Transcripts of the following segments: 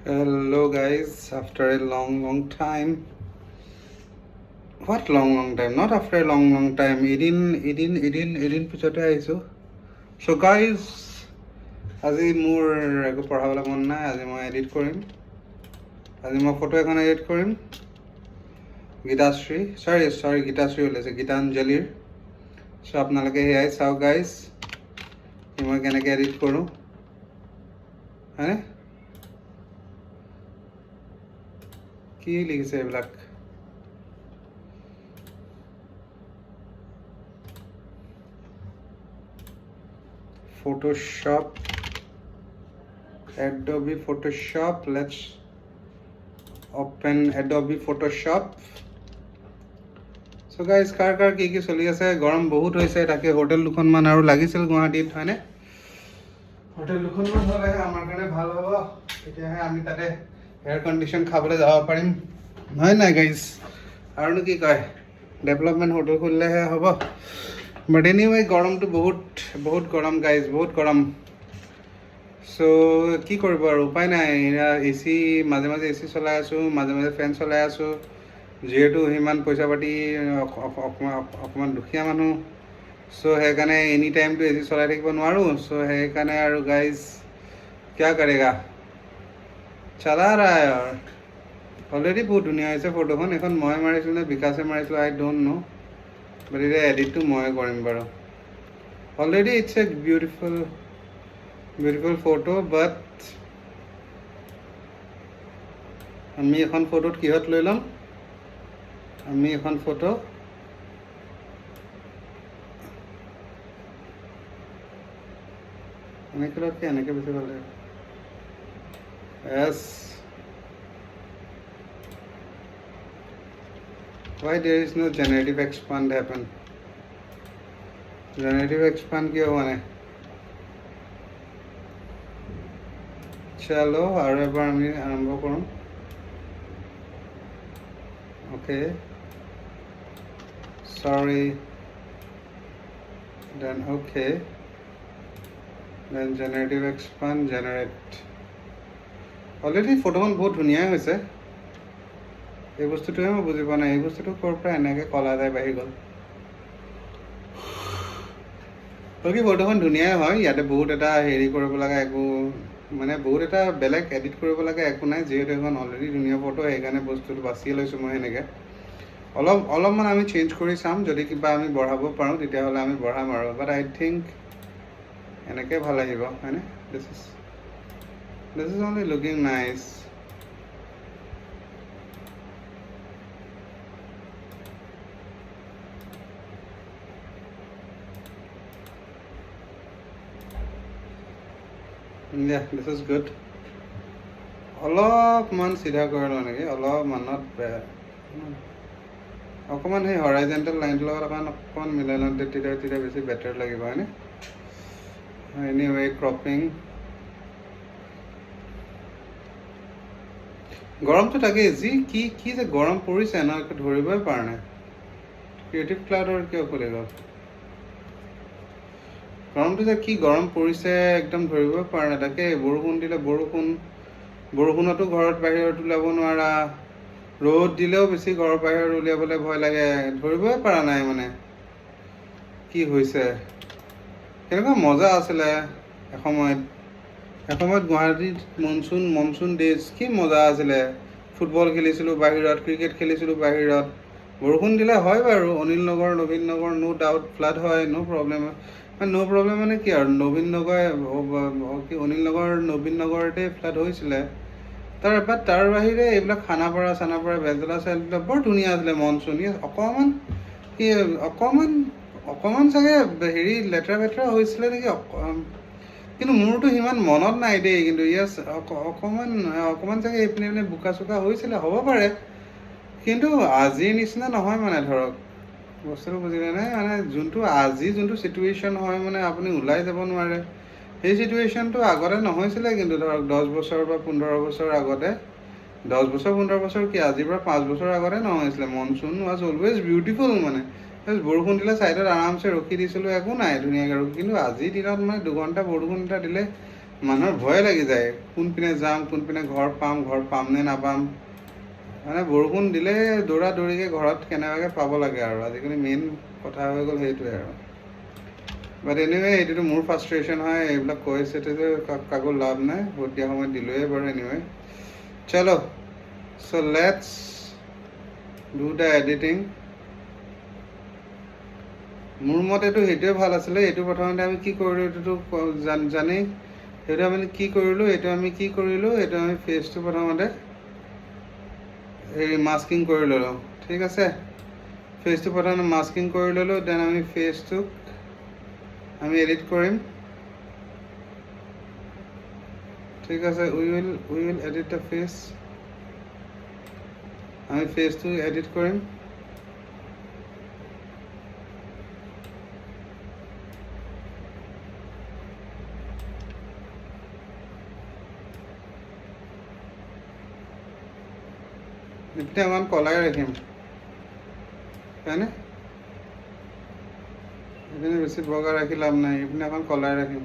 Hello guys, after a long time. What long time? Not after a long time. এদিন পিছতে আহিছোঁ. So guys, আজি মোৰ একো পঢ়াবলৈ মন নাই. আজি মই এডিট কৰিম. আজি মই ফটো এখন এডিট কৰিম. গীতাশ্ৰী ওলাইছে, গীতাঞ্জলিৰ. So আপোনালোকে সেয়াই চাওক guys. মই কেনেকৈ এডিট কৰোঁ. হয়নে? কি লিখিছে এইবিলাক? Photoshop, Adobe Photoshop. Let's open Adobe Photoshop. So guys, কাৰ কি চলি আছে? গৰম বহুত হৈছে, তাকে হোটেল দুখনমান আৰু লাগিছিল গুৱাহাটীত, হয়নে? হোটেল দুখনমান হ'লে আমাৰ কাৰণে ভাল হ'ব, তেতিয়াহে আমি তাতে এয়াৰ কণ্ডিশ্যন খাবলৈ যাব পাৰিম, হয় নাই গাইজ? আৰুনো কি কয়, ডেভেলপমেণ্ট হোটেল খুলিলেহে হ'ব। বাট এনিৱে গৰমটো বহুত গৰম গাইজ, বহুত গৰম। চ' কি কৰিব আৰু, উপায় নাই। এচি মাজে এচি চলাই আছোঁ, মাজে ফেন চলাই আছোঁ। যিহেতু সিমান পইচা পাতি অকণমান দুখীয়া মানুহ, চ' সেইকাৰণে এনি টাইমটো এচি চলাই থাকিব নোৱাৰোঁ। চ' সেইকাৰণে আৰু গাইজ কিয়া কৰেগা, চলা ৰহা হে। আৰু অলৰেডি বহুত ধুনীয়া হৈছে ফটোখন। এখন মই মাৰিছিলোঁ নে বিকাশে মাৰিছিলোঁ, আই ডোণ্ট ন'। বাট এতিয়া এডিটটো মই কৰিম বাৰু। Already it's a beautiful photo. But আমি এখন ফটোত কিহত লৈ ল'ম? আমি এখন ফটো এনেকৈ বেছি ভাল লাগে। Yes. Why there is no generative expand happen? Generative expand কিয় হোৱা নাই? চলো আৰু এবাৰ আমি আৰম্ভ কৰোঁ। Okay. Sorry. Then okay. Then generative expand generate. Already ফটোখন বহুত ধুনীয়াই হৈছে। এই বস্তুটোৱে মই বুজি পোৱা নাই, এই বস্তুটো ক'ৰ পৰা এনেকৈ কলা যায় বাঢ়ি গ'ল। বাকী ফটোখন ধুনীয়াই হয়। ইয়াতে বহুত এটা হেৰি কৰিব লগা একো মানে বহুত এটা বেলেগ এডিট কৰিব লগা একো নাই, যিহেতু এখন অলৰেডি ধুনীয়া ফটো, সেইকাৰণে বস্তুটো বাছিয়ে লৈছোঁ মই সেনেকৈ। অলপমান আমি চেঞ্জ কৰি চাম, যদি কিবা আমি বঢ়াব পাৰোঁ তেতিয়াহ'লে আমি বঢ়াম আৰু। বাট আই থিংক এনেকৈ ভাল আহিব, হয়নে? This is only looking nice. Yeah, this is good. অলপমান চিধা কৰি লওঁ নেকি, অলপমানত অকণমান সেই হৰাইজেণ্টেল লাইনটোৰ লগত অকণমান মিলাই লওঁ, তেতিয়া বেছি বেটাৰ লাগিব, হয়নে? Anyway cropping. গৰমটো তাকেই, কি যে গৰম পৰিছে ন, একো ধৰিবই পৰা নাই। ক্ৰিয়েটিভ ক্লাউডৰ কিয় খুলি গ'ল? গৰমটো যে কি গৰম পৰিছে একদম ধৰিবই পৰা নাই। তাকে বৰষুণ দিলে বৰষুণতো ঘৰত বাহিৰত ওলাব নোৱাৰা, ৰ'দ দিলেও বেছি ঘৰৰ বাহিৰত উলিয়াবলৈ ভয় লাগে, ধৰিবই পৰা নাই মানে কি হৈছে। কেনেকুৱা মজা আছিলে এসময়ত গুৱাহাটীত মনচুন ডেজ, কি মজা আছিলে। ফুটবল খেলিছিলোঁ বাহিৰত, ক্ৰিকেট খেলিছিলোঁ বাহিৰত। বৰষুণ দিলে হয় বাৰু, অনিল নগৰ নবীন নগৰ ন' ডাউট ফ্লাড হয়, ন' প্ৰব্লেম মানে কি আৰু, অনিল নগৰ নবীন নগৰতে ফ্লাড হৈছিলে। তাৰ বাহিৰে এইবিলাক খানাপাৰা বেলতলা চাইডবিলাক বৰ ধুনীয়া আছিলে মনচুন। অকণমান চাগে হেৰি লেতেৰা হৈছিলে নেকি, কিন্তু মোৰতো সিমান মনত নাই দেই। কিন্তু অকণমান চাগে এইপিনে বোকা চোকা হৈছিলে, হ'ব পাৰে। কিন্তু আজিৰ নিচিনা নহয় মানে, ধৰক বস্তুটো বুজিলে নে? মানে যোনটো চিটুৱেশ্যন হয়, মানে আপুনি ওলাই যাব নোৱাৰে, সেই চিটুৱেশ্যনটো আগতে নহৈছিলে। কিন্তু ধৰক 10 বছৰ বা 15 বছৰ আগতে, 10 বছৰ 15 বছৰ কি, আজিৰ পৰা 5 বছৰ আগতে নহৈছিলে। Monsoon was always beautiful. মানে বৰষুণ দিলে ছাইডত আৰামছে ৰখি দিছিলোঁ, একো নাই, ধুনীয়াকৈ। কিন্তু আজিৰ দিনত মানে 2 ঘণ্টা বৰষুণ এটা দিলে মানুহৰ ভয় লাগি যায় কোনপিনে যাম কোনপিনে ঘৰ পাম নে নাপাম মানে বৰষুণ দিলে দৌৰা দৌৰিকৈ ঘৰত কেনেবাকৈ পাব লাগে আৰু আজিকালি মেইন কথা হৈ গ'ল সেইটোৱে আৰু বাট এনিৱে এইটোতো মোৰ ফ্ৰাষ্ট্ৰেশ্যন হয় এইবিলাক কৈছে কাকো লাভ নাই ভোট দিয়া সময়ত দিলোৱে বাৰু এনিৱে চলো চ' লেটছ ডু দ্য এডিটিং মোৰ মতেতো সেইটোৱে ভাল আছিলে এইটো প্ৰথমতে আমি কি কৰিলোঁ এইটোতো জানি সেইটো আমি কি কৰিলোঁ এইটো আমি ফেচটো প্ৰথমতে হেৰি মাস্কিং কৰি ল'লোঁ ঠিক আছে ফেচটো প্ৰথমতে মাস্কিং কৰি ল'লোঁ দেন আমি ফেচটোক আমি এডিট কৰিম ঠিক আছে উই উইল এডিট দ্য ফেচ আমি ফেচটো এডিট কৰিম এতিয়া অকণমান কলাই ৰাখিম হয়নে এইপিনে বেছি বগা ৰাখি লাভ নাই এইপিনে অকণ কলাই ৰাখিম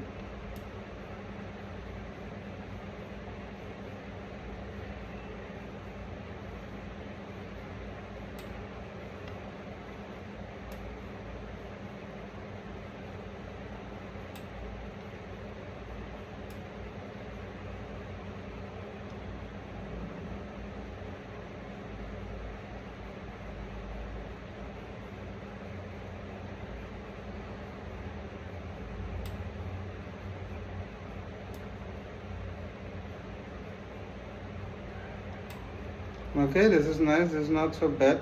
Okay, this is nice, this is not so bad.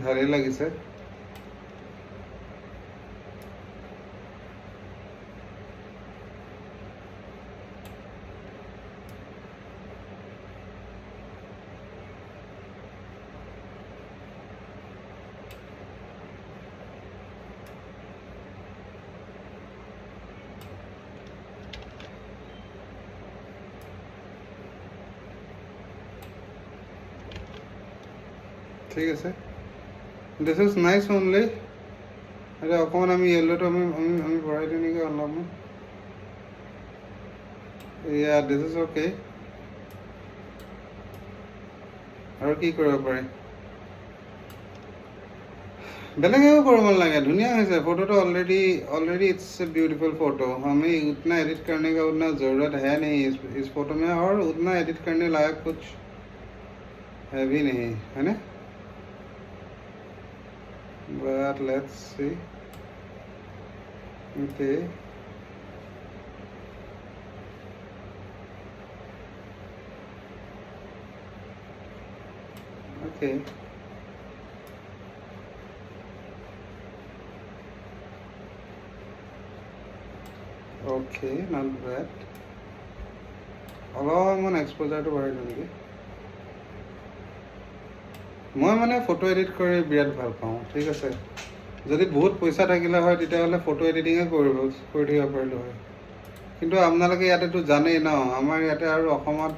ভালেই লাগিছে ঠিক আছে দিছ ইজ নাইচ অনলি এতিয়া অকণমান আমি য়েল্ল'টো আমি ভৰাই দিওঁ নেকি অলপমান এয়া দিছ ইজ অ'কে আৰু কি কৰিব পাৰি বেলেগ একো কৰিব নালাগে धुनिया है फोटो तो already it's a beautiful photo हमें उतना एडिट करने का उतना ज़रूरत है नहीं इस फोटो में और उतना एडिट करने लायक कुछ है भी नहीं है ना but let's see okay okay okay not bad অলপমান এক্সপ'জাৰটো বঢ়াই দিওঁ নেকি মই মানে ফটো এডিট কৰি বিৰাট ভাল পাওঁ ঠিক আছে যদি বহুত পইচা থাকিলে হয় তেতিয়াহ'লে ফটো এডিটিঙে কৰি থাকিব পাৰিলোঁ হয় কিন্তু আপোনালোকে ইয়াতেতো জানেই ন আমাৰ ইয়াতে আৰু অসমত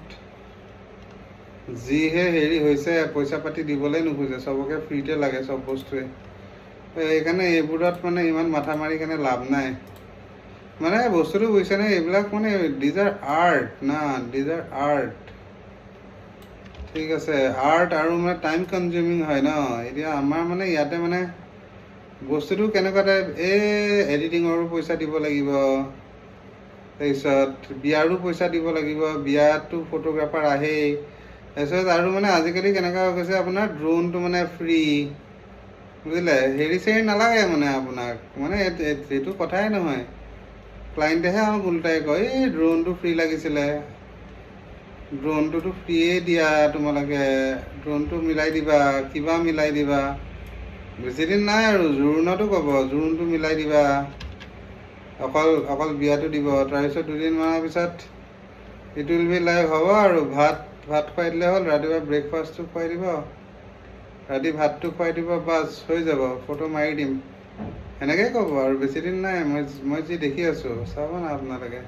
যিহে হেৰি হৈছে পইচা পাতি দিবলৈ নোখোজে চবকে ফ্ৰীতে লাগে চব বস্তুৱে সেইকাৰণে এইবোৰত মানে ইমান মাথা মাৰি কেনে লাভ নাই মানে বস্তুটো বুজিছেনে এইবিলাক মানে দিজ আৰ আৰ্ট না দিজ আৰ আৰ্ট ঠিক আছে আৰ্ট আৰু মানে টাইম কনজিউমিং হয় ন এতিয়া আমাৰ মানে ইয়াতে মানে বস্তুটো কেনেকুৱা টাইপ এডিটিঙৰো পইচা দিব লাগিব তাৰপিছত বিয়াৰো পইচা দিব লাগিব বিয়াতো ফটোগ্ৰাফাৰ আহেই তাৰপিছত আৰু মানে আজিকালি কেনেকুৱা হৈ গৈছে আপোনাৰ ড্ৰোনটো মানে ফ্ৰী বুজিলে হেৰি চেৰি নালাগে মানে আপোনাক মানে এইটো কথাই নহয় ক্লাইণ্টেহে আমাক উল্টাই কয় এই ড্ৰোনটো ফ্ৰী লাগিছিলে ড্ৰোনটোতো ফ্ৰীয়ে দিয়া তোমালোকে ড্ৰোনটো মিলাই দিবা কিবা মিলাই দিবা বেছিদিন নাই আৰু জোৰোণতো ক'ব জোৰোণটো মিলাই দিবা অকল বিয়াটো দিব তাৰপিছত দুদিনমানৰ পিছত ইট উইল বি লাইক হ'ব আৰু ভাত খুৱাই দিলে হ'ল ৰাতিপুৱা ব্ৰেকফাষ্টটো খুৱাই দিব ৰাতি ভাতটো খুৱাই দিব বাছ হৈ যাব ফটো মাৰি দিম সেনেকৈ ক'ব আৰু বেছিদিন নাই মই যি দেখি আছোঁ চাব না আপোনালোকে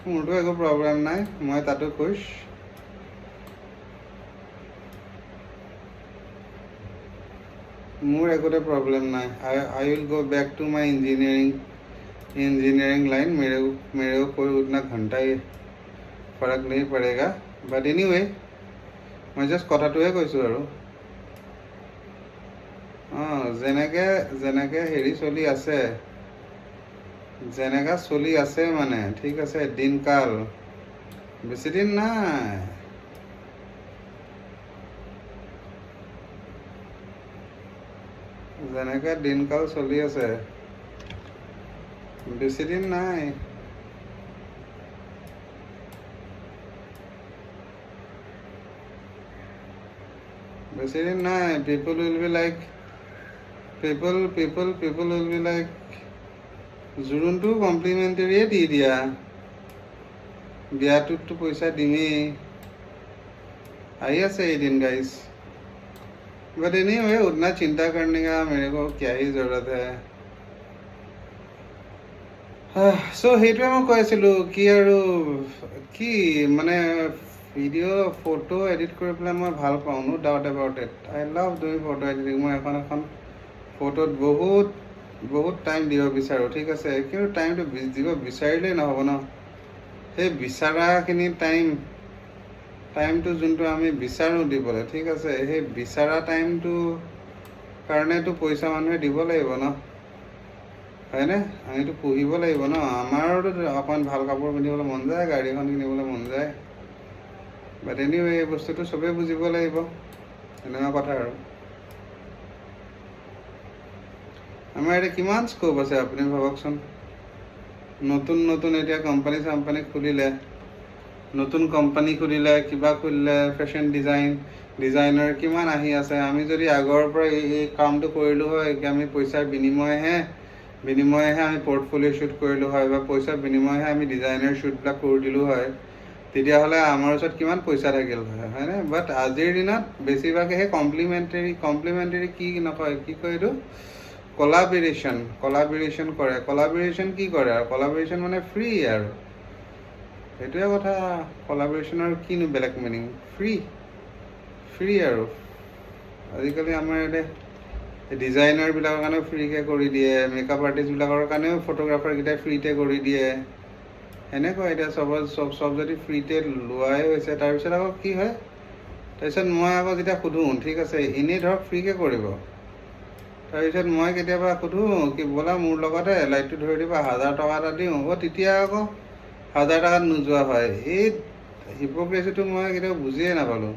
মোৰতো একো প্ৰব্লেম নাই মই তাতো খুচ মোৰ একোতে प्रॉब्लम নাই I will go back to my engineering line मेरे को कोई उतना घंटा ही फर्क नहीं पड़ेगा बट एनीवे मैं जस्ट কথাটোহে কৈছোঁ আৰু যেনেকে হেৰি চলি আছে যেনেকা চলি আছে মানে ঠিক আছে দিনকাল বেছি দিন নাই যেনেকে দিনকাল চলি আছে বেছি দিন নাই বেছি দিন নাই people will be like জোৰোণটো কমপ্লিমেণ্টেৰীয়ে দি দিয়া বিয়াটোততো পইচা দিমেই আহি আছে এদিন গাইজ बट एनीवे उतना चिंता करने का मेरे को क्या ही जरूरत है सो সেইটোৱে মই কৈ আছিলোঁ কি আৰু কি মানে ভিডিঅ' ফটো এডিট কৰি পেলাই মই ভাল পাওঁ no doubt about it I love doing photo editing মই এখন ফটোত বহুত টাইম দিব বিচাৰোঁ ঠিক আছে কিন্তু টাইমটো দিব বিচাৰিলেই নহ'ব ন সেই বিচৰাখিনি টাইমটো যোনটো আমি বিচাৰোঁ দিবলৈ ঠিক আছে সেই বিচৰা টাইমটো কাৰণেতো পইচা মানুহে দিব লাগিব ন হয়নে আমিতো পুহিব লাগিব ন আমাৰোতো অকণমান ভাল কাপোৰ পিন্ধিবলৈ মন যায় গাড়ী এখন কিনিবলৈ মন যায় বাট এনিৱে এই বস্তুটো চবেই বুজিব লাগিব এনেকুৱা কথা আৰু আমাৰ এতিয়া কিমান স্কোপ আছে আপুনি ভাবকচোন নতুন এতিয়া কোম্পানী খুলিলে নতুন কোম্পানী খুলিলে কিবা খুলিলে ফেশ্বন ডিজাইনাৰ কিমান আহি আছে আমি যদি আগৰ পৰা এই কামটো কৰিলোঁ হয় আমি পইচাৰ বিনিময়েহে আমি পৰ্টফলিঅ' শ্বুট কৰিলোঁ হয় বা পইচাৰ বিনিময়েহে আমি ডিজাইনাৰ শ্বুটবিলাক কৰি দিলোঁ হয় তেতিয়াহ'লে আমাৰ ওচৰত কিমান পইচা থাকিল হয় হয়নে বাট আজিৰ দিনত বেছিভাগে সেই কমপ্লিমেণ্টেৰী কি নকয় কি কয় এইটো কলাবৰেশ্যন কৰে কলাবৰেশ্যন কি কৰে আৰু কলাবৰেশ্যন মানে ফ্ৰী আৰু সেইটোৱে কথা কলাবৰেশ্যনৰ কিনো বেলেগ মিনিং ফ্ৰী আৰু আজিকালি আমাৰ ইয়াতে ডিজাইনাৰবিলাকৰ কাৰণেও ফ্ৰীকৈ কৰি দিয়ে মেকআপ আৰ্টিষ্টবিলাকৰ কাৰণেও ফটোগ্ৰাফাৰকেইটাই ফ্ৰীতে কৰি দিয়ে সেনেকুৱা এতিয়া চব যদি ফ্ৰীতে লোৱাই হৈছে তাৰপিছত আকৌ কি হয় তাৰপিছত মই আকৌ যেতিয়া সোধোঁ ঠিক আছে এনেই ধৰক ফ্ৰীকৈ কৰিব তাৰপিছত মই কেতিয়াবা সোধোঁ কি বোলা মোৰ লগতে লাইটটো ধৰি দিবা 1000 টকা এটা দিওঁ তেতিয়া আকৌ 1000 টকাত নোযোৱা হয় এই হিপক্ৰেচিটো মই কেতিয়াবা বুজিয়ে নাপালোঁ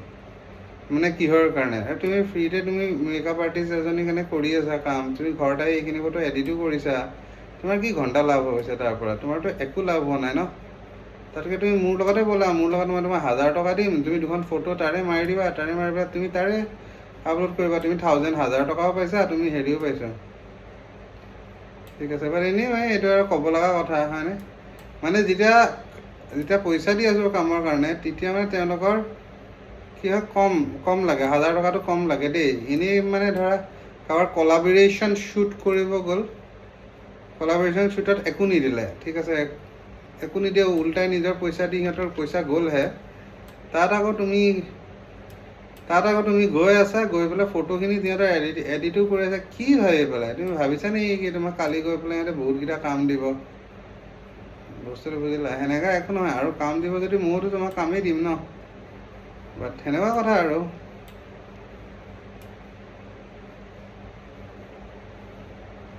মানে কিহৰ কাৰণে তুমি ফ্ৰীতে তুমি মেকআপ আৰ্টিষ্ট এজনীৰ কাৰণে কৰি আছা কাম তুমি ঘৰত আহি এইখিনি ফটো এডিটো কৰিছা তোমাৰ কি ঘণ্টা লাভ হৈছে তাৰ পৰা তোমাৰতো একো লাভ হোৱা নাই ন তাতকৈ তুমি মোৰ লগতে ব'লা মোৰ লগত মই তোমাক 1000 টকা দিম তুমি দুখন ফটো তাৰে মাৰি দিবা তুমি তাৰে আপলোড কৰিবা তুমি 1000 টকাও পাইছা তুমি হেৰিও পাইছা ঠিক আছে বাট এনেই এইটো আৰু ক'ব লগা কথা হয়নে মানে যেতিয়া পইচা দি আছোঁ কামৰ কাৰণে তেতিয়া মানে তেওঁলোকৰ কি হয় কম লাগে 1000 টকাটো কম লাগে দেই এনেই মানে ধৰা কাৰোবাৰ কলাবৰেশ্যন শ্বুট কৰিব গ'ল কলাবৰেশ্যন শ্বুটত একো নিদিলে ঠিক আছে একো নিদিয়ে উল্টাই নিজৰ পইচা দি সিহঁতৰ পইচা গ'লহে তাত আকৌ তুমি গৈ আছা গৈ পেলাই ফটোখিনি সিহঁতৰ এডিটো কৰি আছা কি ভাবি পেলাই তুমি ভাবিছা নেকি কি তোমাক কালি গৈ পেলাই সিহঁতে বহুতকেইটা কাম দিব বস্তুটো বুজিলা সেনেকুৱা একো নহয় আৰু কাম দিব যদি ময়োতো তোমাক কামেই দিম ন বাট সেনেকুৱা কথা আৰু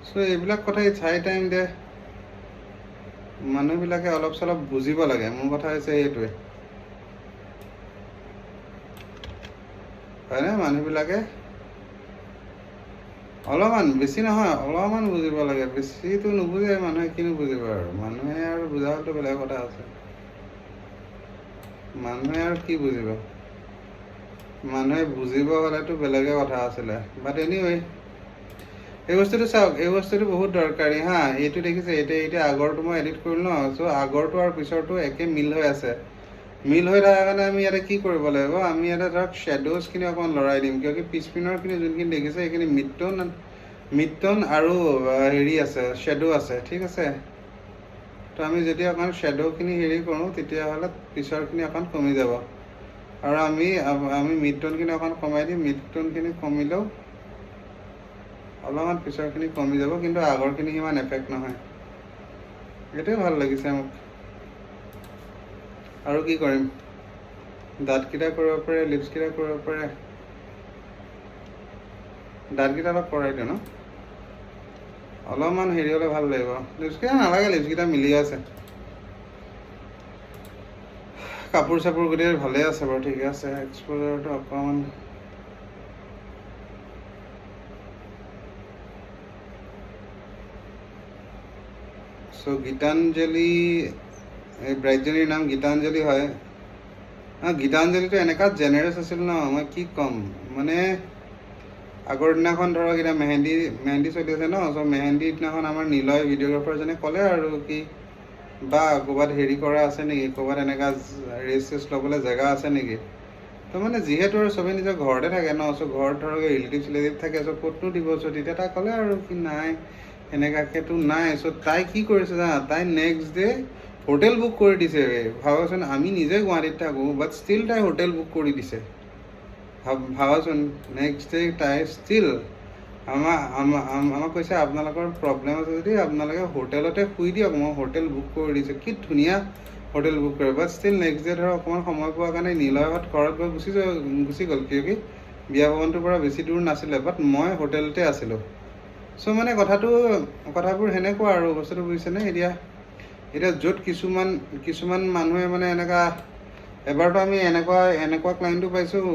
চ' এইবিলাক কথা চাই টাইম দে মানুহবিলাকে অলপ চলপ বুজিব লাগে মোৰ কথা হৈছে এইটোৱে হয়নে মানুহবিলাকে অলপমান বেছি নহয় অলপমান বুজিব লাগে বেছিটো নুবুজে মানুহে কিনো বুজিব আৰু মানুহে আৰু বুজা হ'লেতো বেলেগ কথা আছে মানুহে আৰু কি বুজিব মানুহে বুজিব হ'লেতো বেলেগে কথা আছিলে বাট এনিৱে এই বস্তুটো চাওক এই বস্তুটো বহুত দৰকাৰী হা এইটো দেখিছে এতিয়া আগৰটো মই এডিট কৰিলোঁ ন চ' আগৰটো আৰু পিছৰটো একে মিল হৈ আছে মিল হৈ থকাৰ কাৰণে আমি ইয়াতে কি কৰিব লাগিব আমি ইয়াতে ধৰক শ্বেড'জখিনি অকণমান লৰাই দিম কিয় কি পিছপিনৰখিনি যোনখিনি দেখিছে সেইখিনি মিড-টোন আৰু হেৰি আছে শ্বেডো আছে ঠিক আছে তো আমি যদি অকণমান শ্বেড'খিনি হেৰি কৰোঁ তেতিয়াহ'লে পিছৰখিনি অকণ কমি যাব আৰু আমি মিড-টোনখিনি অকণ কমাই দিম মিড-টোনখিনি কমিলেও অলপমান পিছৰখিনি কমি যাব, কিন্তু আগৰখিনি সিমান এফেক্ট নহয়। এইটোৱে ভাল লাগিছে মোক। আৰু কি কৰিম, দাঁতকেইটা কৰিব পাৰে, লিপছকেইটা কৰিব পাৰে, দাঁতকেইটা অলপ কৰাই দিওঁ ন, অলপমান হেৰি হ'লে ভাল লাগিব। লিপছকেইটা নালাগে, লিপছকেইটা মিলি আছে। কাপোৰ চাপোৰ গোটেই ভালেই আছে বাৰু, ঠিকে আছে। এক্সপ'জাৰটো অকণমান গীতাঞ্জলি, এই ব্ৰাইডজনীৰ নাম গীতাঞ্জলি হয়। গীতাঞ্জলিটো এনেকুৱা জেনেৰাছ আছিল ন, মই কি ক'ম। মানে আগৰ দিনাখন ধৰক এতিয়া মেহেন্দি চলি আছে ন, চ' মেহেন্দিৰ দিনাখন আমাৰ নিলয় ভিডিঅ'গ্ৰাফাৰজনে ক'লে আৰু কি বা ক'ৰবাত হেৰি কৰা আছে নেকি, ক'ৰবাত এনেকুৱা ৰেষ্ট ল'বলৈ জেগা আছে নেকি। তো মানে যিহেতু আৰু চবেই নিজৰ ঘৰতে থাকে ন, চ' ঘৰত ধৰক ৰিলেটিভ চিলেটিভ থাকে, চ' ক'তনো দিব। চ' তেতিয়া তাই ক'লে আৰু কি নাই এনেকুৱাকেতো নাই। চ' তাই কি কৰিছে জানা, তাই নেক্সট ডে হোটেল বুক কৰি দিছে। ভাবাচোন, আমি নিজে গুৱাহাটীত থাকোঁ, বাট ষ্টিল তাই হোটেল বুক কৰি দিছে। ভাবাচোন, নেক্সট ডে তাই ষ্টিল আমাক কৈছে আপোনালোকৰ প্ৰব্লেম আছে যদি আপোনালোকে হোটেলতে শুই দিয়ক, মই হোটেল বুক কৰি দিছোঁ। কি ধুনীয়া হোটেল বুক কৰে, বাট ষ্টিল নেক্সট ডে ধৰক অকণমান সময় পোৱাৰ কাৰণে নিলয়হঁত ঘৰত গৈ গুচি গ'ল, কিয় কি বিয়া ভৱনটোৰ পৰা বেছি দূৰ নাছিলে, বাট মই হোটেলতে আছিলোঁ। চ' মানে কথাবোৰ সেনেকুৱা আৰু বস্তুটো বুজিছেনে। এতিয়া য'ত কিছুমান মানুহে মানে এনেকুৱা, এবাৰতো আমি এনেকুৱা ক্লাইণ্টটো পাইছোঁ,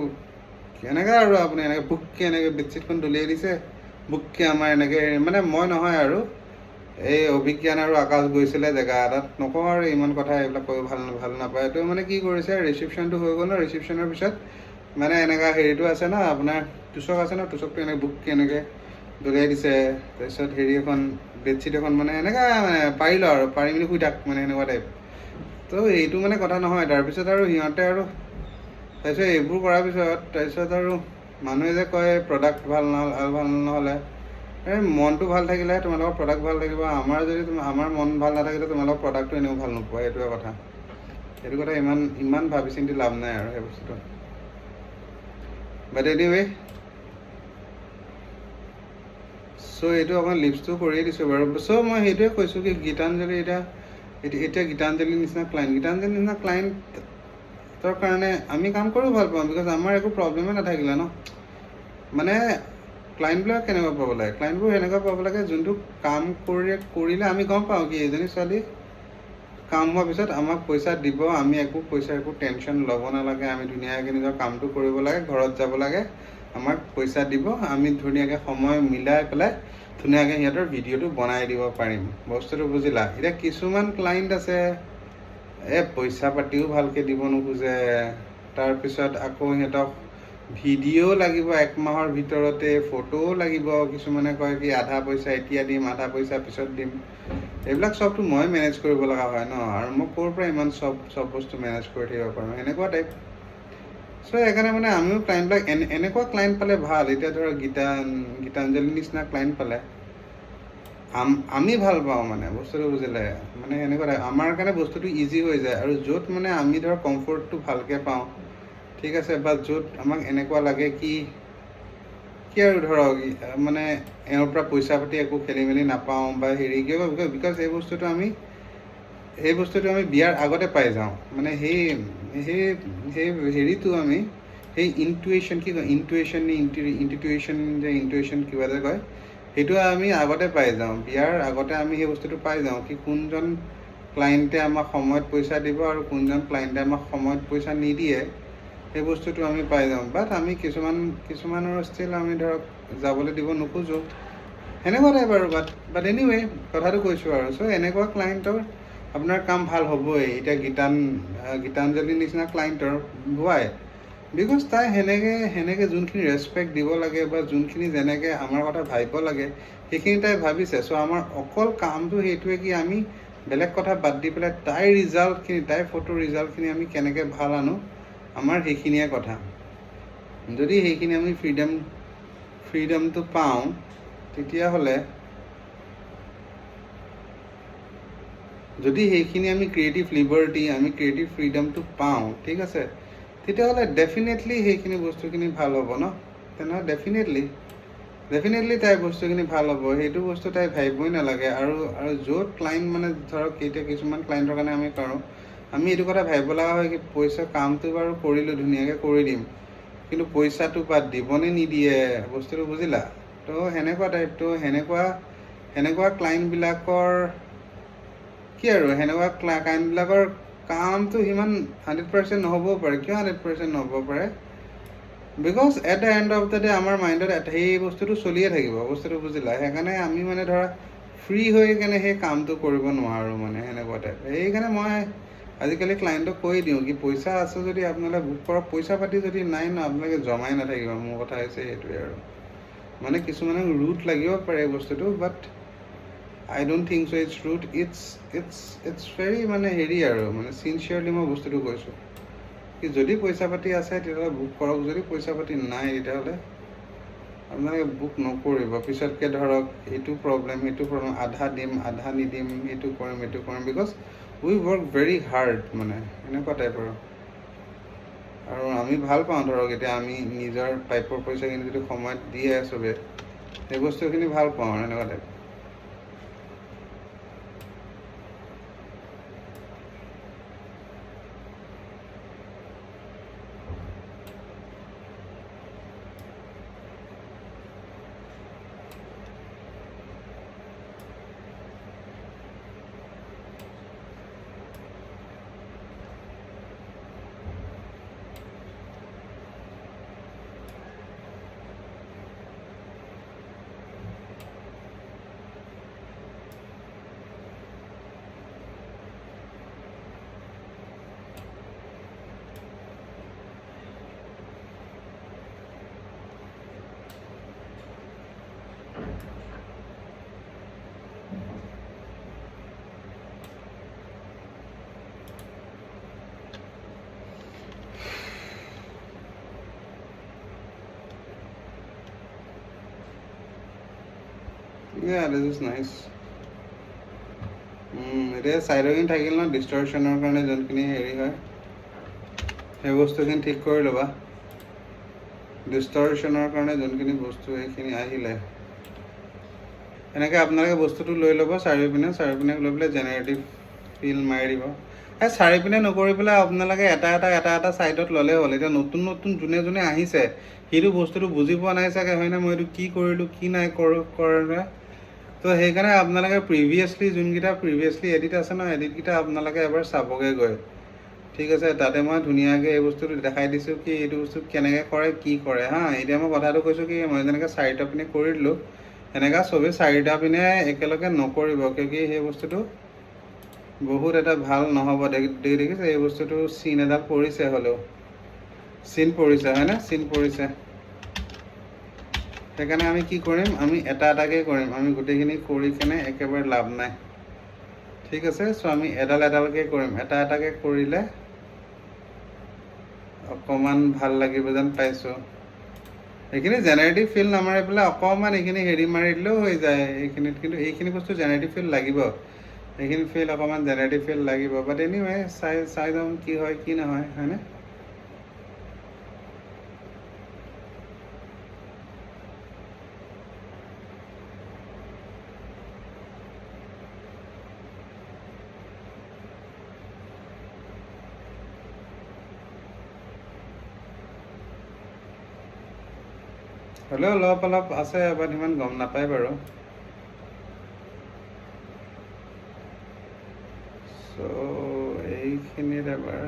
এনেকৈ আৰু আপুনি এনেকৈ বুককৈ এনেকৈ বেডশ্বীটখন দলিয়াই দিছে, বুককৈ আমাৰ এনেকৈ, মানে মই নহয় আৰু এই অভিজ্ঞান আৰু আকাশ গৈছিলে জেগা এটাত, নকওঁ আৰু ইমান কথা, এইবিলাক কৈ ভাল নাপায়। এইটো মানে কি কৰিছে, ৰিচিপশ্যনটো হৈ গ'ল ন, ৰিচিপশ্যনৰ পিছত মানে এনেকুৱা হেৰিটো আছে ন, আপোনাৰ তোচক আছে ন, তোচকটো এনেকৈ বুককৈ এনেকৈ দলিয়াই দিছে। তাৰপিছত হেৰি এখন বেডশ্বীট এখন মানে এনেকুৱা মানে পাৰিলোঁ আৰু পাৰি মেলি শুই থাক মানে সেনেকুৱা টাইপ। তো এইটো মানে কথা নহয়। তাৰপিছত আৰু সিহঁতে আৰু তাৰপিছত এইবোৰ কৰাৰ তাৰপিছত আৰু মানুহে যে কয় প্ৰডাক্ট ভাল নহ'লে, মনটো ভাল থাকিলেহে তোমালোকৰ প্ৰডাক্ট ভাল থাকিব। আমাৰ মন ভাল নাথাকিলে তোমালোকৰ প্ৰডাক্টটো এনেও ভাল নোপোৱা। এইটোৱে কথা। সেইটো কথা ইমান ভাবি চিন্তি লাভ নাই আৰু সেই বস্তুটো। বাট এনিৱে, চ' এইটো অকণ লিপছটো কৰিয়ে দিছোঁ বাৰু। চ' মই সেইটোৱে কৈছোঁ কি গীতাঞ্জলি এতিয়া গীতাঞ্জলিৰ নিচিনা ক্লাইণ্টৰ কাৰণে আমি কাম কৰিও ভাল পাওঁ, বিকজ আমাৰ একো প্ৰব্লেমেই নাথাকিলে ন। মানে ক্লাইণ্টবিলাক কেনেকুৱা পাব লাগে, ক্লাইণ্টবোৰ সেনেকুৱা পাব লাগে যোনটো কাম কৰিলে আমি গম পাওঁ কি এজনী ছোৱালী কাম হোৱাৰ পিছত আমাক পইচা দিব, আমি একো টেনশ্যন ল'ব নালাগে, আমি ধুনীয়াকৈ নিজৰ কামটো কৰিব লাগে, ঘৰত যাব লাগে, আমাক পইচা দিব, আমি ধুনীয়াকৈ সময় মিলাই পেলাই ধুনীয়াকৈ সিহঁতৰ ভিডিঅ'টো বনাই দিব পাৰিম। বস্তুটো বুজিলা। এতিয়া কিছুমান ক্লাইণ্ট আছে পইচা পাতিও ভালকৈ দিব নোখোজে, তাৰপিছত আকৌ সিহঁতক ভিডিঅ' লাগিব 1 মাহৰ ভিতৰতে, ফটোও লাগিব। কিছুমানে কয় কি আধা পইচা এতিয়া দিম, আধা পইচা পিছত দিম। এইবিলাক চবটো মই মেনেজ কৰিব লগা হয় ন, আৰু মই ক'ৰ পৰা ইমান চব বস্তু মেনেজ কৰি থাকিব পাৰোঁ, এনেকুৱা টাইপ। চ' সেইকাৰণে মানে আমিও ক্লাইণ্টবিলাক এনেকুৱা ক্লাইণ্ট পালে ভাল। এতিয়া ধৰক গীতাঞ্জলিৰ নিচিনা ক্লাইণ্ট পালে আমি ভাল পাওঁ, মানে বস্তুটো বুজিলে। মানে এনেকুৱা আমাৰ কাৰণে বস্তুটো ইজি হৈ যায়, আৰু য'ত মানে আমি ধৰক কমফৰ্টটো ভালকৈ পাওঁ, ঠিক আছে, বা য'ত আমাক এনেকুৱা লাগে কি আৰু ধৰক মানে এওঁৰ পৰা পইচা পাতি একো খেলি মেলি নাপাওঁ বা হেৰি, কিয় বিকজ সেই বস্তুটো আমি বিয়াৰ আগতে পাই যাওঁ। মানে সেই হেৰিটো আমি সেই ইনটুইশ্যন কিবা যে কয়, সেইটো আমি আগতে পাই যাওঁ। বিয়াৰ আগতে আমি সেই বস্তুটো পাই যাওঁ কি কোনজন ক্লাইণ্টে আমাক সময়ত পইচা দিব আৰু কোনজন ক্লাইণ্টে আমাক সময়ত পইচা নিদিয়ে, সেই বস্তুটো আমি পাই যাওঁ। বাট আমি কিছুমানৰ ষ্টিল আমি ধৰক যাবলৈ দিব নোখোজোঁ, সেনেকুৱা টাইপ আৰু। বাট এনিৱে কথাটো কৈছোঁ আৰু। চ' এনেকুৱা ক্লাইণ্টৰ আপোনাৰ কাম ভাল হ'বই। এতিয়া গীতাঞ্জলিৰ নিচিনা ক্লাইণ্টৰ হোৱাই বিকজ তাই সেনেকৈ যোনখিনি ৰেচপেক্ট দিব লাগে বা যোনখিনি যেনেকৈ আমাৰ কথা ভাবিব লাগে সেইখিনি তাই ভাবিছে। চ' আমাৰ অকল কামটো সেইটোৱে কি আমি বেলেগ কথা বাদ দি পেলাই তাইৰ ফটো ৰিজাল্টখিনি আমি কেনেকৈ ভাল আনো, আমাৰ সেইখিনিয়ে কথা। যদি সেইখিনি আমি ফ্ৰীডমটো পাওঁ, তেতিয়াহ'লে যদি সেইখিনি আমি ক্ৰিয়েটিভ লিবাৰ্টি, আমি ক্ৰিয়েটিভ ফ্ৰীডমটো পাওঁ, ঠিক আছে, তেতিয়াহ'লে ডেফিনেটলি সেইখিনি বস্তুখিনি ভাল হ'ব ন। তেনেহ'লে ডেফিনেটলি ডেফিনেটলি তাই বস্তুখিনি ভাল হ'ব, সেইটো বস্তু তাই ভাবিবই নালাগে। আৰু য'ত ক্লাইণ্ট মানে ধৰক এতিয়া কিছুমান ক্লাইণ্টৰ কাৰণে আমি কৰোঁ, আমি এইটো কথা ভাবিব লগা হয় কি পইচা কামটো বাৰু কৰিলোঁ, ধুনীয়াকৈ কৰি দিম, কিন্তু পইচাটো বাদ দিবনে নিদিয়ে বস্তুটো বুজিলা। তো সেনেকুৱা টাইপ। তো সেনেকুৱা ক্লাইণ্টবিলাকৰ কি আৰু সেনেকুৱা ক্লাইণ্টবিলাকৰ কামটো সিমান 100% নহ'বও পাৰে। কিয় 100% নহ'ব পাৰে? Because at the and of the day আমাৰ মাইণ্ডত সেই বস্তুটো চলিয়ে থাকিব, বস্তুটো বুজিলা। সেইকাৰণে আমি মানে ধৰা ফ্ৰী হৈ কেনে সেই কামটো কৰিব নোৱাৰোঁ মানে সেনেকুৱা টাইপ। সেইকাৰণে মই আজিকালি ক্লাইণ্টক কৈ দিওঁ কি পইচা আছে যদি আপোনালোকে বুক কৰক, পইচা পাতি যদি নাই ন আপোনালোকে জমাই নাথাকিব। মোৰ কথা হৈছে সেইটোৱে আৰু। মানে কিছুমানক ৰুট লাগিব পাৰে বস্তুটো, but I don't think so' it's rude. It's very মানে হেৰি আৰু মানে চিনচিয়াৰলি মই বস্তুটো কৈছোঁ কি যদি পইচা পাতি আছে তেতিয়াহ'লে বুক কৰক, যদি পইচা পাতি নাই তেতিয়াহ'লে আপোনালোকে বুক নকৰিব। পিছতকৈ ধৰক এইটো প্ৰব্লেম সেইটো প্ৰব্লেম, আধা দিম আধা নিদিম, এইটো কৰিম because we work very hard মানে এনেকুৱা টাইপ আৰু আমি ভাল পাওঁ ধৰক এতিয়া আমি নিজৰ পাইপৰ পইচাখিনি যদি সময়ত দিয়ে চবে, সেই বস্তুখিনি ভাল পাওঁ আৰু এনেকুৱা type. Yeah, this is nice. এতিয়া চাইডৰখিনি থাকিল ন ডিষ্টৰশ্যনৰ কাৰণে যোনখিনি হেৰি হয়, সেই বস্তুখিনি ঠিক কৰি ল'বা। ডিষ্টৰশ্যনৰ কাৰণে যোনখিনি বস্তু সেইখিনি আহিলে এনেকৈ আপোনালোকে বস্তুটো লৈ ল'ব চাৰিওপিনে লৈ পেলাই জেনেৰেটিভ ফিল মাৰি দিব। এই চাৰিপিনে নকৰি পেলাই আপোনালোকে এটা ছাইডত ল'লে হ'ল। এতিয়া নতুন যোনে আহিছে সেইটো বস্তুটো বুজি পোৱা নাই চাগে, হয়নে? মই এইটো কি কৰিলোঁ কি নাই কৰা। তো সেইকাৰণে আপোনালোকে প্ৰিভিয়াছলি এডিট আছে ন, এডিটকেইটা আপোনালোকে এবাৰ চাবগৈ গৈ, ঠিক আছে? তাতে মই ধুনীয়াকৈ এই বস্তুটো দেখাই দিছোঁ কি এইটো বস্তু কেনেকৈ কৰে কি কৰে হা। এতিয়া মই কথাটো কৈছোঁ কি মই যেনেকৈ চাৰিটা পিনে কৰি দিলোঁ, সেনেকৈ চবেই চাৰিটা পিনে একেলগে নকৰিব, কিয় সেই বস্তুটো বহুত এটা ভাল নহ'ব। দেখিছে এই বস্তুটো চিন এডাল পৰিছে, হ'লেও চিন পৰিছে হয়নে? চিন পৰিছে। সেইকাৰণে আমি কি কৰিম, আমি এটাকৈ কৰিম। আমি গোটেইখিনি কৰি কেনে একেবাৰে লাভ নাই, ঠিক আছে? চ' আমি এডালকৈ কৰিম। এটাকৈ কৰিলে অকণমান ভাল লাগিব যেন পাইছোঁ। এইখিনি জেনেৰেটিভ ফিল নামাৰি পেলাই অকণমান এইখিনি হেৰি মাৰি দিলেও হৈ যায় এইখিনিত। কিন্তু এইখিনি বস্তু জেনেৰেটিভ ফিল লাগিব, এইখিনি ফিল অকণমান জেনেৰেটিভ ফিল লাগিব। বাট এনিৱে চাই যাম কি হয় কি নহয়, হয়নে? হ'লেও অলপ আছে, বাট ইমান গম নাপায় বাৰু। চ' এইখিনিত এবাৰ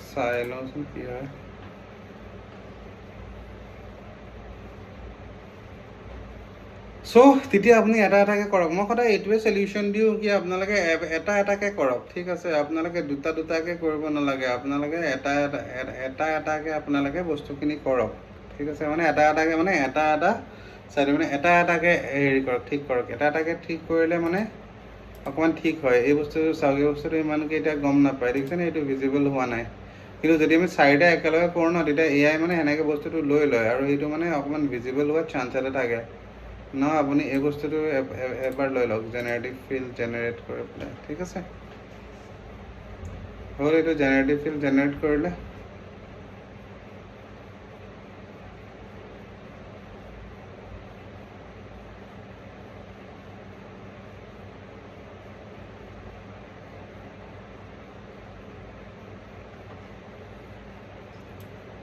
চাই লওঁচোন কি হয়। চ' তেতিয়া আপুনি এটাকৈ কৰক। মই সদায় এইটোৱে চলিউশ্যন দিওঁ কি আপোনালোকে এটাকৈ কৰক, ঠিক আছে? আপোনালোকে দুটাকৈ কৰিব নালাগে। আপোনালোকে এটাকৈ আপোনালোকে বস্তুখিনি কৰক, ঠিক আছে? মানে এটাকৈ মানে এটা চাইড মানে এটাকৈ হেৰি কৰক, ঠিক কৰক। এটাকৈ ঠিক কৰিলে মানে অকণমান ঠিক হয়। এই বস্তুটো চাওক, এই বস্তুটো ইমানকৈ এতিয়া গম নাপায়, দেখিছেনে? এইটো ভিজিবল হোৱা নাই। কিন্তু যদি আমি চাৰিটা একেলগে কৰোঁ ন, তেতিয়া এআই মানে সেনেকৈ বস্তুটো লৈ লয় আৰু সেইটো মানে অকণমান ভিজিবল হোৱাৰ চান্স এটা থাকে ন। আপুনি এই বস্তুটো এবাৰ লৈ লওক, জেনেৰেটিভ ফিল জেনেৰেট কৰি পেলাই, ঠিক আছে? হ'ল, এইটো জেনেৰেটিভ ফিল জেনেৰেট কৰিলে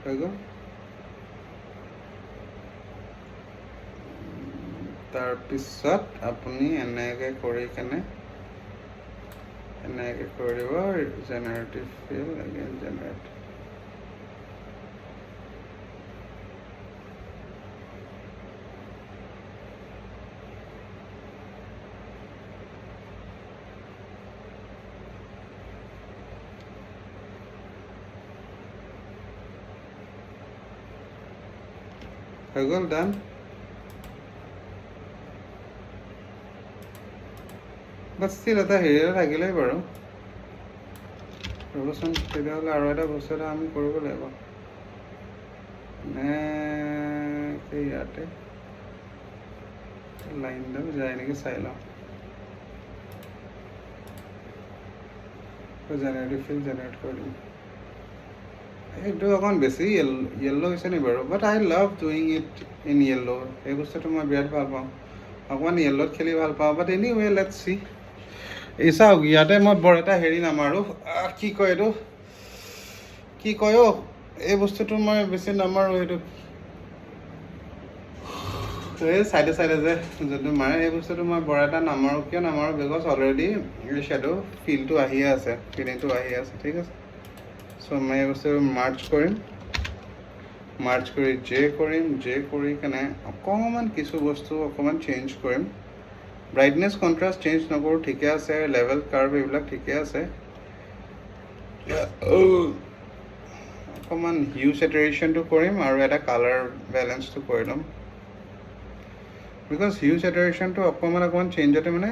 হৈ গ'ল তাৰপিছত আপুনি এনেকৈ কৰি কেনে এনেকৈ কৰি দিব জেনেৰেটিভ ফিল এগেইন জেনেৰেট হৈ গ'ল ডান বাট ষ্টিল এটা হেৰি এটা থাকিলেই বাৰু ৰ'বচোন তেতিয়াহ'লে আৰু এটা বস্তু এটা আমি কৰিব লাগিব ইয়াতে লাইনডাল যায় নেকি চাই লওঁ জেনেৰেটিভ ফিল জেনেৰেট কৰি দিম এইটো অকণ বেছি য়েল্ল' হৈছে নি বাৰু but I love doing it in yellow' এই বস্তুটো মই বিৰাট ভাল পাওঁ অকণমান য়েল্ল'ত খেলি ভাল পাওঁ বাট এনিৱে লেটছ চি এই চাওক ইয়াতে মই বৰ এটা হেৰি নামাৰোঁ কি কয় এইটো কি কয় এই বস্তুটো মই বেছি নামাৰোঁ এইটো এই চাইডে চাইডে যে যোনটো মাৰে সেই বস্তুটো মই বৰ এটা নামাৰোঁ কিয় নামাৰোঁ বিকজ অলৰেডি এই শ্বেডো ফিলটো আহিয়ে আছে ফিলিংটো আহিয়ে আছে ঠিক আছে চ' মই এই বস্তু মাৰ্চ কৰিম মাৰ্চ কৰি জে কৰি কেনে অকণমান কিছু বস্তু অকণমান চেঞ্জ কৰিম ব্ৰাইটনেছ কণ্ট্ৰাষ্ট চেঞ্জ নকৰোঁ ঠিকে আছে লেভেল কাৰ্ভ এইবিলাক ঠিকে আছে অকণমান হিউ চেটুৰেশ্যনটো কৰিম আৰু এটা কালাৰ বেলেঞ্চটো কৰি ল'ম বিকজ হিউ চেটুৰেশ্যনটো অকণমান চেঞ্জতে মানে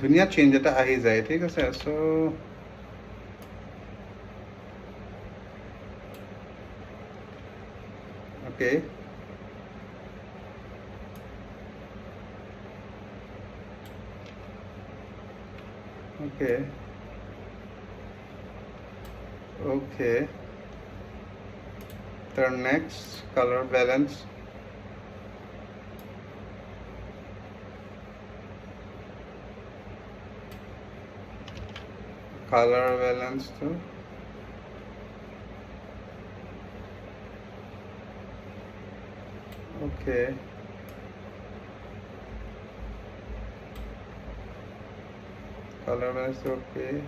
ধুনীয়া চেঞ্জ এটা আহি যায় ঠিক আছে চ' okay turn next color balance to okay color balance okay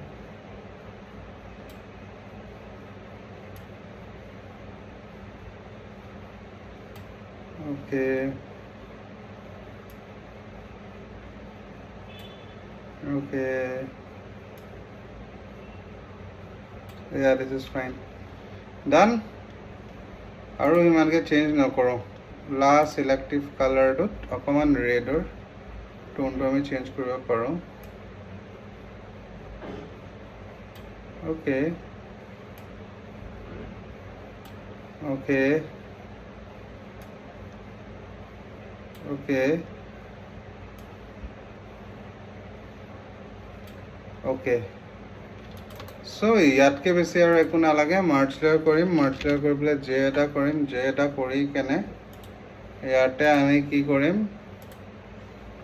yeah this is fine done আৰু ইমানকে চেঞ্জ নকৰোঁ লাষ্ট সিলেক্টিভ কালাৰটোত অকণমান ৰেডৰ টোনটো আমি চেঞ্জ কৰিব পাৰোঁ okay চ' ইয়াতকৈ বেছি আৰু একো নালাগে মাৰ্চ লেয়াৰ কৰিম মাৰ্চ লেয়াৰ কৰি পেলাই জে এটা কৰিম জে এটা কৰি কেনে ইয়াতে আমি কি কৰিম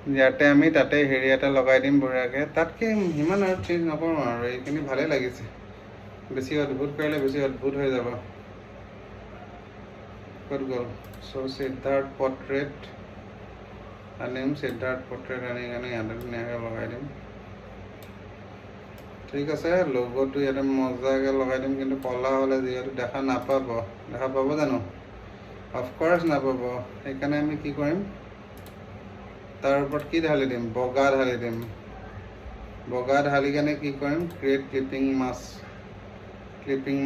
ইয়াতে আমি তাতে হেৰি এটা লগাই দিম বঢ়িয়াকৈ তাতকৈ সিমান আৰু চেঞ্জ নকৰোঁ আৰু এইখিনি ভালেই লাগিছে বেছি অদ্ভুত কৰিলে বেছি অদ্ভুত হৈ যাব ক'ত গ'ল চ' সিদ্ধাৰ্থ পৰ্ট্ৰেট আনিম সিদ্ধাৰ্থ পৰ্ট্ৰেট আনি কেনে ইয়াতে ধুনীয়াকৈ লগাই দিম ঠিক আছে লগোটো ইয়াতে মজাকৈ লগাই দিম কিন্তু ক'লা হ'লে যিহেতু দেখা পাব জানো অফক'ৰ্চ নাপাব সেইকাৰণে আমি কি কৰিম তাৰ ওপৰত কি ঢালি দিম বগা ঢালি কেনে কি কৰিম ক্ৰিয়েট ক্লিপিং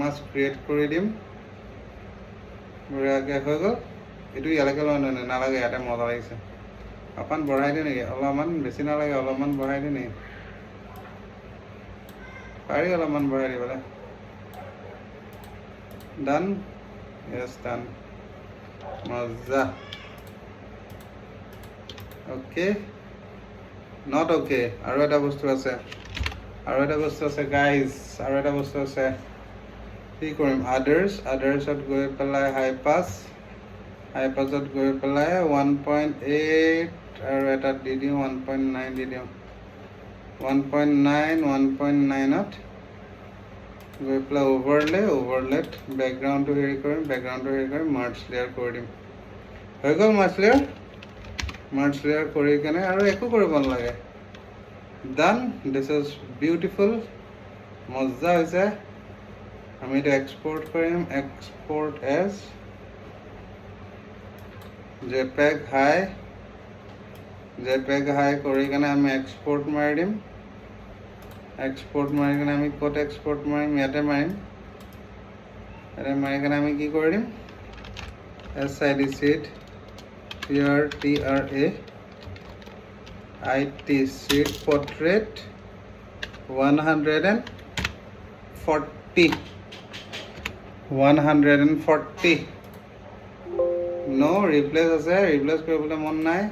মাছ ক্ৰিয়েট কৰি দিম বঢ়িয়াকৈ হৈ গ'ল এইটো ইয়ালৈকে লোৱা নালাগে ইয়াতে মজা লাগিছে অকণমান বঢ়াই দিওঁ নেকি অলপমান বেছি নালাগে অলপমান বঢ়াই দিওঁ নেকি পাৰি অলপমান বঢ়াই দিবলৈ ডান য়েছ ডান মজা অ'কে নট অ'কে আৰু এটা বস্তু আছে গাইজ আৰু এটা বস্তু আছে কি কৰিম আদাৰ্ছত গৈ পেলাই হাই পাছত গৈ পেলাই 1.8 আৰু এটা দি দিওঁ 1.9 দি দিওঁ 1.9ত গৈ পেলাই overlet বেকগ্ৰাউণ্ডটো হেৰি কৰিম মাৰ্জ লেয়াৰ কৰি দিম হৈ গ'ল মাৰ্জ লেয়াৰ কৰি কেনে আৰু একো কৰিব নালাগে ডান দিছ ইজ বিউটিফুল মজা হৈছে আমি এটা এক্সপোৰ্ট কৰিম এক্সপোৰ্ট এজ JPEG হাই কৰি কেনে আমি এক্সপোৰ্ট মাৰি দিম এক্সপোৰ্ট মাৰি কেনে আমি ক'ত এক্সপোৰ্ট মাৰিম ইয়াতে মাৰি কেনে আমি কি কৰি দিম SID seed portrait 140 no replace আছে replace কৰিবলৈ মন নাই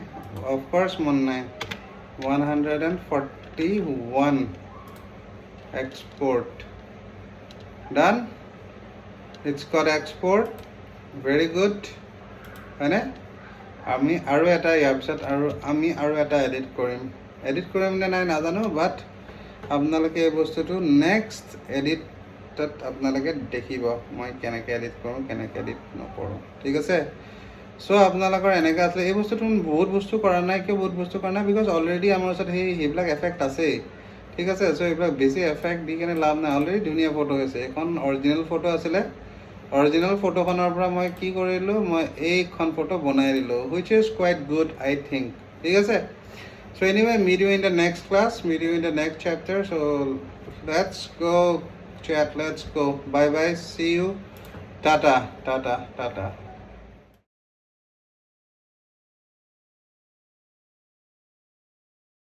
of course মন নাই 141 export done it's called export very good হয়নে আমি আৰু এটা ইয়াৰ পিছত আমি আৰু এটা এডিট কৰিম নে নাই নাজানো বাট আপোনালোকে এই বস্তুটো নেক্সট এডিটত আপোনালোকে দেখিব মই কেনেকৈ এডিট কৰোঁ কেনেকৈ এডিট নকৰোঁ ঠিক আছে চ' আপোনালোকৰ এনেকৈ আছিলে এই বস্তুটো বহুত বস্তু কৰা নাই বিকজ অলৰেডি আমাৰ ওচৰত সেইবিলাক এফেক্ট আছেই ঠিক আছে চ' এইবিলাক বেছি এফেক্ট দি কেনে লাভ নাই অলৰেডি ধুনীয়া ফটো হৈছে এইখন অৰিজিনেল ফটো আছিলে অৰিজিনেল ফটোখনৰ পৰা মই কি কৰিলোঁ মই এইখন ফটো বনাই দিলোঁ which is quite good I think ঠিক আছে so' anyway meet you in the next class meet you in the next chapter so' let's go' chat let's go bye bye see you tata